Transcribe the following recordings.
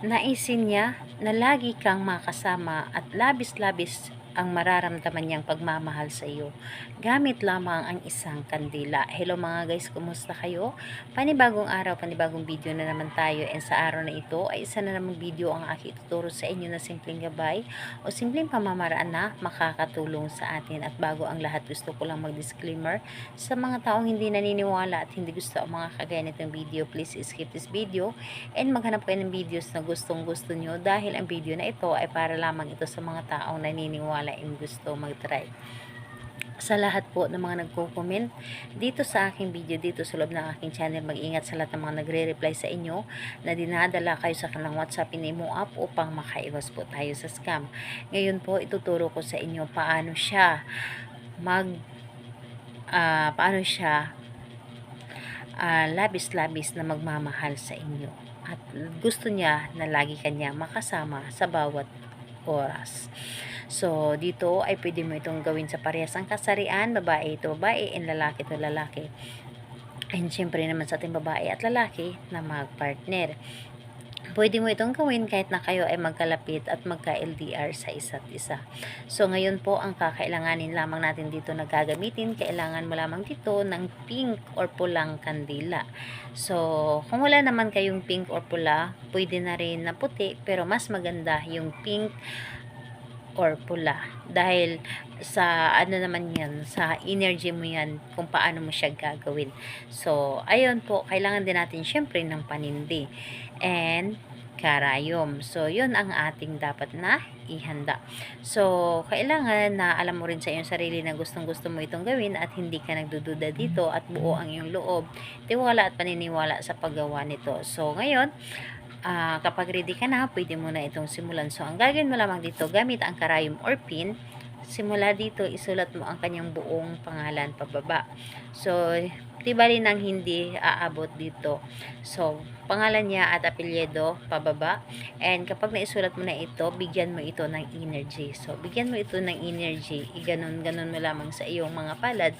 Naisin niya na lagi kang makasama at labis-labis ang mararamdaman niyang pagmamahal sa iyo. Gamit lamang ang isang kandila. Hello mga guys, kumusta kayo? Panibagong araw, panibagong video na naman tayo. And sa araw na ito ay isa na namang video ang aking ituturo sa inyo na simpleng gabay o simpleng pamamaraan na makakatulong sa atin. At bago ang lahat, gusto ko lang mag-disclaimer sa mga taong hindi naniniwala at hindi gusto ang mga kagaya nitong video. Please skip this video and maghanap kayo ng videos na gustong gusto nyo dahil ang video na ito ay para lamang ito sa mga taong naniniwala and gusto mag-try. Sa lahat po ng mga nagko-comment dito sa aking video, dito sa loob ng aking channel, mag-ingat sa lahat ng mga nagre-reply sa inyo na dinadala kayo sa kanilang WhatsApp Imo app upang makaiwas po tayo sa scam. Ngayon po, ituturo ko sa inyo paano siya labis-labis na magmamahal sa inyo at gusto niya na lagi kanya makasama sa bawat oras. So, dito ay pwede mo itong gawin sa parehas ang kasarian, babae ito babae, and lalaki ito lalaki. And syempre naman sa ating babae at lalaki na magpartner. Pwede mo itong gawin kahit na kayo ay magkalapit at magka-LDR sa isa't isa. So, ngayon po, ang kakailanganin lamang natin dito na gagamitin, kailangan mo lamang dito ng pink or pulang kandila. So, kung wala naman kayong pink or pula, pwede na rin na puti, pero mas maganda yung pink or pula dahil sa ano naman yan, sa energy mo yan kung paano mo siya gagawin. So ayun po, kailangan din natin syempre ng panindi and karayom. So yun ang ating dapat na ihanda. So kailangan na alam mo rin sa iyong sarili na gustong gusto mo itong gawin at hindi ka nagdududa dito at buo ang iyong loob, tiwala at paniniwala sa paggawa nito. So ngayon, kapag ready ka na, pwede mo na itong simulan. So, ang gagawin mo lamang dito, gamit ang karayom or pin, simula dito, isulat mo ang kanyang buong pangalan pababa. So, di bali nang hindi aabot dito. So, pangalan niya at apelyido pababa. And kapag naisulat mo na ito, bigyan mo ito ng energy. So, bigyan mo ito ng energy. Iganon-ganon mo lamang sa iyong mga palad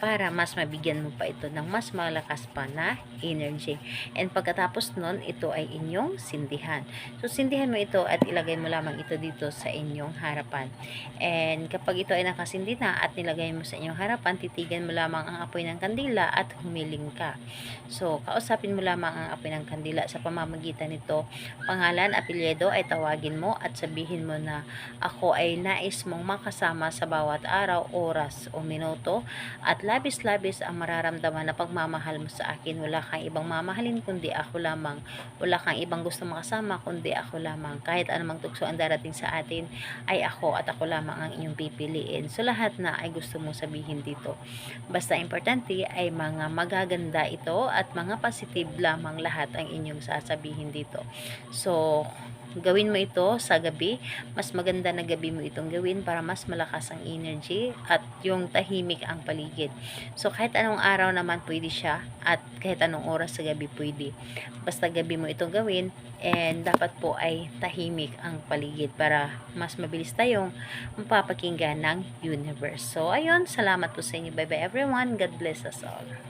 para mas mabigyan mo pa ito ng mas malakas pa na energy. And pagkatapos nun, ito ay inyong sindihan. So, sindihan mo ito at ilagay mo lamang ito dito sa inyong harapan. And kapag ito ay nakasindi na at nilagay mo sa inyong harapan, titigan mo lamang ang apoy ng kandila at humiling ka. So, kausapin mo lamang ang apoy ng kandila sa pamamagitan nito. Pangalan, apelyido ay tawagin mo at sabihin mo na ako ay nais mong makasama sa bawat araw, oras o minuto at labis-labis ang mararamdaman na pagmamahal mo sa akin. Wala kang ibang mamahalin kundi ako lamang. Wala kang ibang gusto makasama kundi ako lamang. Kahit anumang tukso ang darating sa atin ay ako at ako lamang ang inyong pipiliin. So lahat na ay gusto mong sabihin dito. Basta importante ay mga magaganda ito at mga positive lamang lahat ang inyong sasabihin dito. So, gawin mo ito sa gabi. Mas maganda na gabi mo itong gawin para mas malakas ang energy at yung tahimik ang paligid. So, kahit anong araw naman pwede siya at kahit anong oras sa gabi pwede. Basta gabi mo itong gawin and dapat po ay tahimik ang paligid para mas mabilis tayong mapapakinggan ng universe. So, ayun. Salamat po sa inyo. Bye-bye everyone. God bless us all.